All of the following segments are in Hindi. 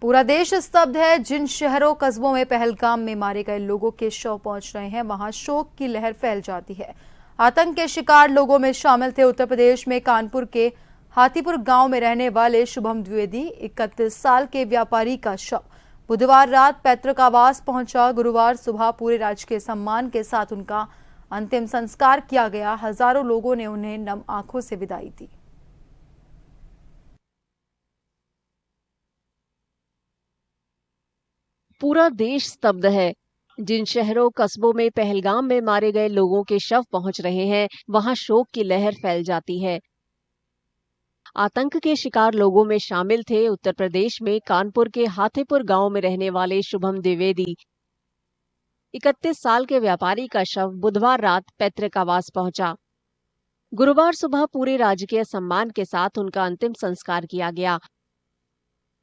पूरा देश स्तब्ध है। जिन शहरों कस्बों में पहलगाम में मारे गए लोगों के शव पहुंच रहे हैं, वहां शोक की लहर फैल जाती है। आतंक के शिकार लोगों में शामिल थे उत्तर प्रदेश में कानपुर के हाथीपुर गांव में रहने वाले शुभम द्विवेदी 31 साल के व्यापारी का शव बुधवार रात पैतृक आवास पहुंचा। गुरुवार सुबह पूरे राजकीय सम्मान के साथ उनका अंतिम संस्कार किया गया। हजारों लोगों ने उन्हें नम आंखों से विदाई दी। पूरा देश स्तब्ध है। जिन शहरों कस्बों में पहलगाम में मारे गए लोगों के शव पहुंच रहे हैं, वहां शोक की लहर फैल जाती है। आतंक के शिकार लोगों में शामिल थे उत्तर प्रदेश में कानपुर के हाथीपुर गांव में रहने वाले शुभम द्विवेदी। 31 साल के व्यापारी का शव बुधवार रात पैतृक आवास पहुंचा। गुरुवार सुबह पूरे राजकीय सम्मान के साथ उनका अंतिम संस्कार किया गया।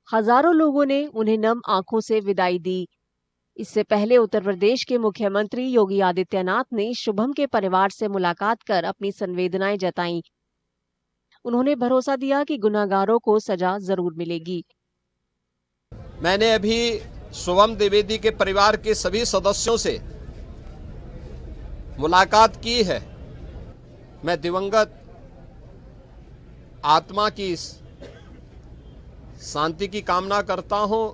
हजारों लोगों ने उन्हें नम आंखों से विदाई दी। इससे पहले उत्तर प्रदेश के मुख्यमंत्री योगी आदित्यनाथ ने शुभम के परिवार से मुलाकात कर अपनी संवेदनाएं जताईं। उन्होंने भरोसा दिया कि गुनहगारों को सजा जरूर मिलेगी। मैंने अभी शुभम द्विवेदी के परिवार के सभी सदस्यों से मुलाकात की है। मैं दिवंगत आत्मा की शांति की कामना करता हूं।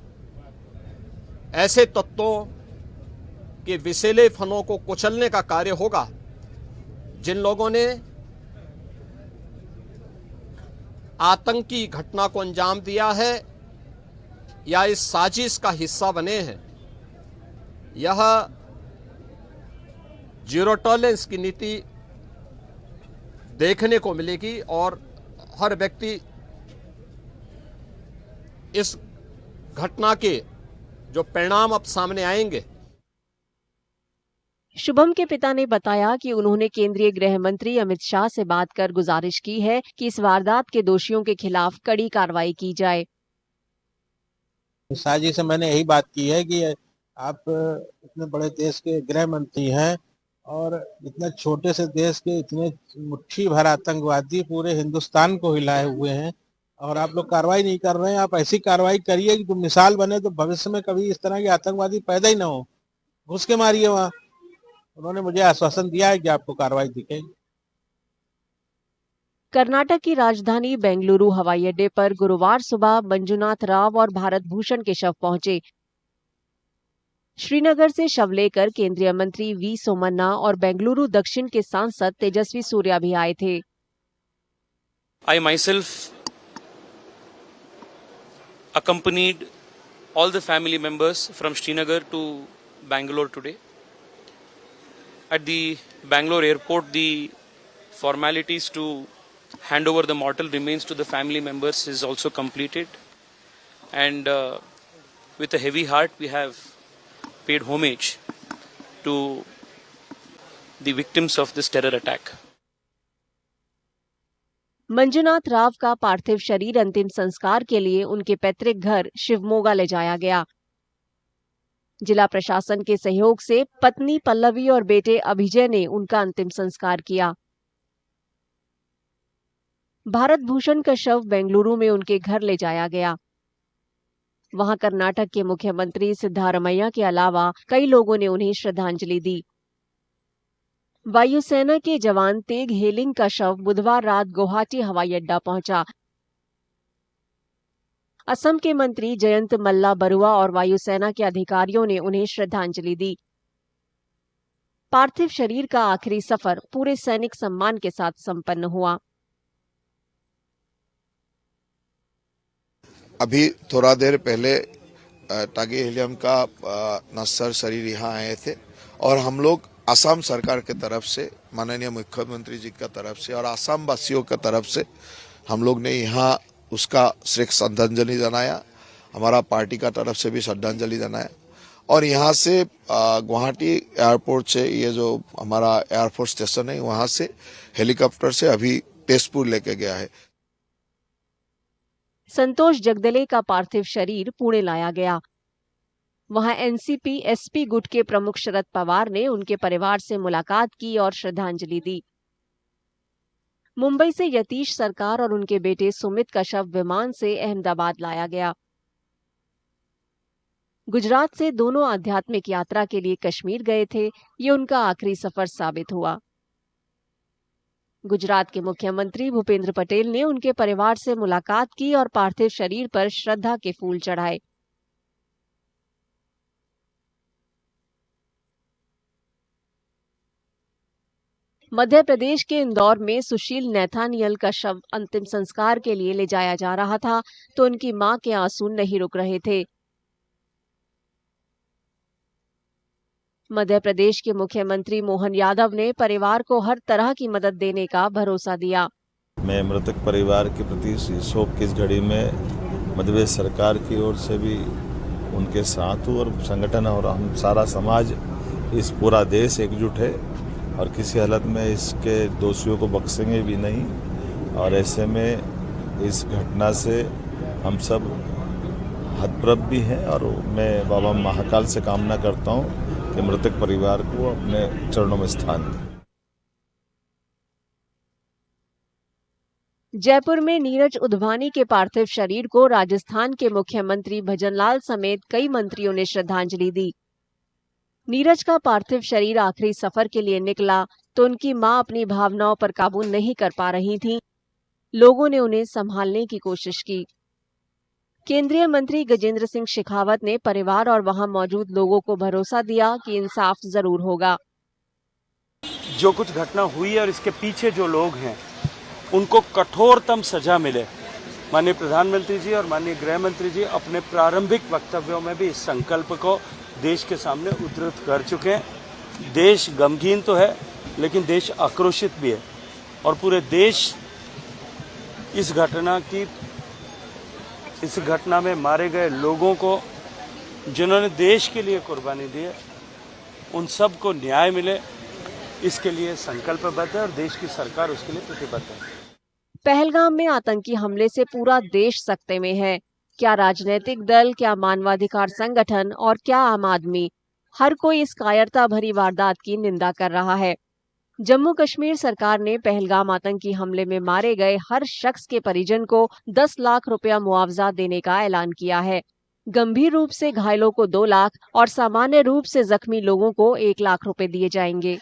ऐसे तत्वों के विषैले फनों को कुचलने का कार्य होगा जिन लोगों ने आतंकी घटना को अंजाम दिया है या इस साजिश का हिस्सा बने हैं। यह जीरो टॉलरेंस की नीति देखने को मिलेगी और हर व्यक्ति इस घटना के जो परिणाम अब सामने आएंगे। शुभम के पिता ने बताया कि उन्होंने केंद्रीय गृह मंत्री अमित शाह से बात कर गुजारिश की है कि इस वारदात के दोषियों के खिलाफ कड़ी कार्रवाई की जाए। शाहजी से मैंने यही बात की है कि आप इतने बड़े देश के गृह मंत्री हैं और इतने छोटे से देश के इतने मुट्ठी भर आतंकवादी पूरे हिंदुस्तान को हिलाए हुए हैं और आप लोग कार्रवाई नहीं कर रहे हैं। आप ऐसी कार्रवाई करिए कि जो मिसाल बने, तो भविष्य में कभी इस तरह के आतंकवादी पैदा ही ना हो। घुस के मारिए वहां। उन्होंने मुझे आश्वासन दिया है कि आपको कार्रवाई दिखेगी। कर्नाटक की राजधानी बेंगलुरु हवाई अड्डे पर गुरुवार सुबह मंजुनाथ राव और भारत भूषण के शव पहुंचे। श्रीनगर से शव लेकर केंद्रीय मंत्री वी सोमन्ना और बेंगलुरु दक्षिण के सांसद तेजस्वी सूर्या भी आए थे। I myself accompanied all the family members from Srinagar to Bangalore today. At the Bangalore airport, the formalities to hand over the mortal remains to the family members is also completed. And with a heavy heart, we have paid homage to the victims of this terror attack. Manjunath Rao का पार्थिव शरीर अंतिम संस्कार के लिए उनके पैतृक घर शिवमोगा ले जाया गया। जिला प्रशासन के सहयोग से पत्नी पल्लवी और बेटे अभिजय ने उनका अंतिम संस्कार किया। भारत भूषण का शव बेंगलुरु में उनके घर ले जाया गया। वहां कर्नाटक के मुख्यमंत्री सिद्धारमैया के अलावा कई लोगों ने उन्हें श्रद्धांजलि दी। वायुसेना के जवान तेग हेलिंग का शव बुधवार रात गुवाहाटी हवाई अड्डा पहुंचा। असम के मंत्री जयंत मल्ला बरुआ और वायुसेना के अधिकारियों ने उन्हें श्रद्धांजलि दी। पार्थिव शरीर का आखिरी सफर पूरे सैनिक सम्मान के साथ संपन्न हुआ। अभी थोड़ा देर पहले टागी हेलियम का नश्वर शरीर यहाँ आए थे और हम लोग असम सरकार के तरफ से, माननीय मुख्यमंत्री जी का तरफ से और असम वासियों की तरफ से हम लोग ने यहाँ उसका श्रद्धांजलि जनाया। हमारा पार्टी का तरफ से भी श्रद्धांजलि जनाया और यहाँ से गुवाहाटी एयरपोर्ट से, ये जो हमारा एयरफोर्स स्टेशन है, वहाँ से हेलीकॉप्टर से अभी तेजपुर लेके गया है। संतोष जगदले का पार्थिव शरीर पुणे लाया गया। वहां एनसीपी एसपी गुट के प्रमुख शरद पवार ने उनके परिवार से मुलाकात की और श्रद्धांजलि दी। मुंबई से यतीश सरकार और उनके बेटे सुमित का शव विमान से अहमदाबाद लाया गया। गुजरात से दोनों आध्यात्मिक यात्रा के लिए कश्मीर गए थे। ये उनका आखिरी सफर साबित हुआ। गुजरात के मुख्यमंत्री भूपेंद्र पटेल ने उनके परिवार से मुलाकात की और पार्थिव शरीर पर श्रद्धा के फूल चढ़ाए। मध्य प्रदेश के इंदौर में सुशील नैथानियल का शव अंतिम संस्कार के लिए ले जाया जा रहा था तो उनकी मां के आंसू नहीं रुक रहे थे। मध्य प्रदेश के मुख्यमंत्री मोहन यादव ने परिवार को हर तरह की मदद देने का भरोसा दिया। मैं मृतक परिवार के प्रति इस शोक की इस घड़ी में मध्य प्रदेश सरकार की ओर से भी उनके साथ हूँ और संगठन और हम सारा समाज, इस पूरा देश एकजुट है और किसी हालत में इसके दोषियों को बख्शेंगे भी नहीं। और ऐसे में इस घटना से हम सब हतप्रभ भी हैं और मैं बाबा महाकाल से कामना करता हूँ कि मृतक परिवार को अपने चरणों में स्थान दें। जयपुर में नीरज उधवानी के पार्थिव शरीर को राजस्थान के मुख्यमंत्री भजनलाल समेत कई मंत्रियों ने श्रद्धांजलि दी। नीरज का पार्थिव शरीर आखिरी सफर के लिए निकला तो उनकी मां अपनी भावनाओं पर काबू नहीं कर पा रही थीं। लोगों ने उन्हें संभालने की कोशिश की। केंद्रीय मंत्री गजेंद्र सिंह शेखावत ने परिवार और वहां मौजूद लोगों को भरोसा दिया कि इंसाफ जरूर होगा। जो कुछ घटना हुई है और इसके पीछे जो लोग हैं उनको कठोरतम सजा मिले। माननीय प्रधानमंत्री जी और माननीय गृह मंत्री जी अपने प्रारंभिक वक्तव्यों में भी इस संकल्प को देश के सामने उद्धृत कर चुके हैं। देश गमगीन तो है लेकिन देश आक्रोशित भी है और पूरे देश इस घटना में मारे गए लोगों को, जिन्होंने देश के लिए कुर्बानी दी है, उन सब को न्याय मिले, इसके लिए संकल्पबद्ध है और देश की सरकार उसके लिए प्रतिबद्ध है। पहलगाम में आतंकी हमले से पूरा देश सकते में है। क्या राजनीतिक दल, क्या मानवाधिकार संगठन और क्या आम आदमी, हर कोई इस कायरता भरी वारदात की निंदा कर रहा है। जम्मू कश्मीर सरकार ने पहलगाम आतंकी हमले में मारे गए हर शख्स के परिजन को 10 लाख रुपया मुआवजा देने का ऐलान किया है। गंभीर रूप से घायलों को 2 लाख और सामान्य रूप से जख्मी लोगों को 1 लाख रुपए दिए जाएंगे।